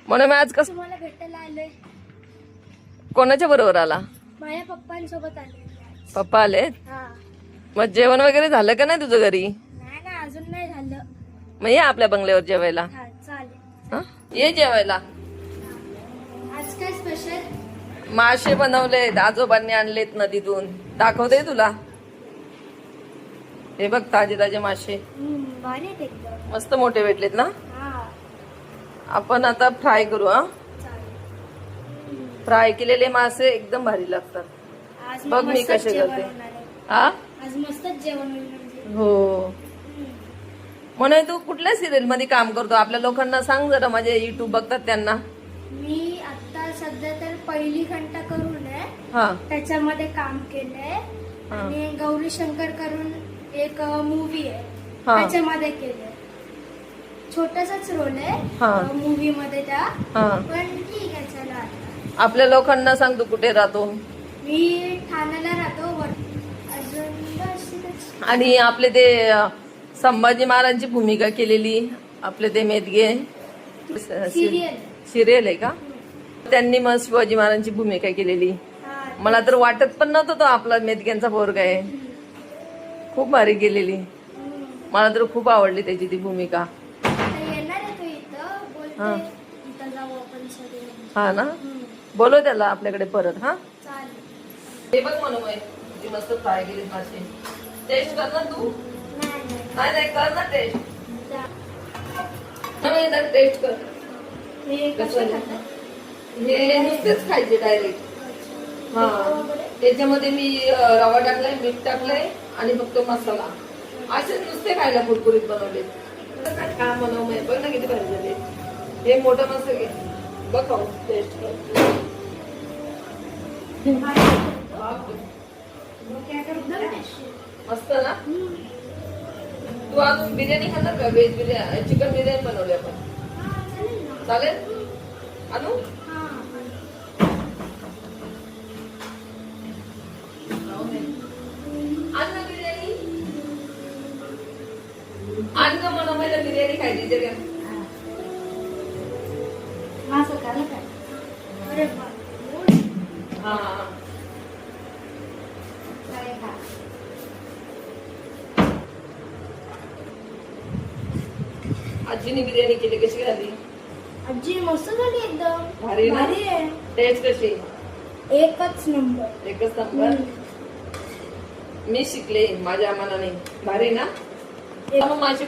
म्हणून मी आज कसं तुम्हाला भेटायला आलोय. कोणाच्या बरोबर आला? माझ्या पप्पांसोबत आले. पप्पा आले? हा. मग जेवण वगैरे झालं का नाही तुझं घरी? नाही ना, अजून नाही झालं. मग ये आपल्या बंगल्यावर जेवायला. हा चालेल. हं? ये जेवायला. आज काय स्पेशल? मासे बनवलेत, आजोबांनी आणलेत नदीतून. दाखवते तुला. हे बघ ताजे ताजे मासे, भारी आहेत एकदम. मस्त मोठे भेटलेत ना. हा आपण आता फ्राय करू. हा, चालेल. फ्राय केलेले मासे एकदम भारी लागतात. आज बघ मी मस्तच कसे जेवण करते. होणार आहे. हा, आज मस्तच जेवण होईल म्हणजे. हो. म्हणून तू कुठल्या सिरियल मध्ये काम करतो? आपल्या लोकांना सांग जरा, माझे युट्यूब बघतात त्यांना. मी आता सध्या तर पहिली घंटा करून आहे, हा त्याच्यामध्ये काम केलंय. हा. आणि गौरी शंकर करून एक मूवी आहे, हा. त्याच्यामध्ये केलंय. छोटासाच रोल हा. आहे मूवी मध्ये त्या, हा. पण ठीक आहे चला आता. आपल्या लोकांना सांग तू कुठे राहतो. मी ठाण्याला राहतो. अजून बस इथेच. आणि आपले ते संभाजी महाराजांची भूमिका केलेली आपले ते मेदगे सिरियल. सिरियल आहे का? त्यांनी मग शिवाजी महाराजांची भूमिका केलेली. हा. मला तर वाटत पण नव्हतं तो आपला मेदग्यांचा पोरगा आहे. खूप भारी केलेली. मला तर खूप आवडली त्याची ती भूमिका. आता येणार आहे तो इथं. हा. बोलते इथं जाऊ आपण सगळे. हा ना, बोलव त्याला आपल्याकडे परत. हा, चालेल. हे बघ म्हणून किती मस्त फ्राय केली मासे. टेस्ट कर ना तू. नाही नाही कर ना टेस्ट. जा. टेस्ट कर. हे कसं कसं आहे? खातात? हे नुसतेच खायचे डायरेक्ट. हा, त्याच्यामध्ये मी रवा टाकलाय, मीठ टाकलंय आणि फक्त मसाला. असे नुसते खायला कुरकुरीत बनवले. काय बनवलंय बघ ना, किती भारी झाले. हे मोठं मस्त घे, बघ खाऊ टेस्ट कर. मस्त ना. तू अजून बिर्याणी खाणार का? व्हेज बिर्याणी, चिकन बिर्याणी बनवली आपण. चालेल आणू? अन्न बिर्याणी अन्न म्हणून मला बिर्याणी खायची ते. असं खाल्लं काय? अरे हा, आजीने बिर्याणी केली, कशी झाली? आजी मस्त झाली एकदम. भारी ना? भारी आहे. टेस्ट कशी? एकच नंबर. एकच नंबर. मी शिकले माझ्या मनाने. भारी ना. माझी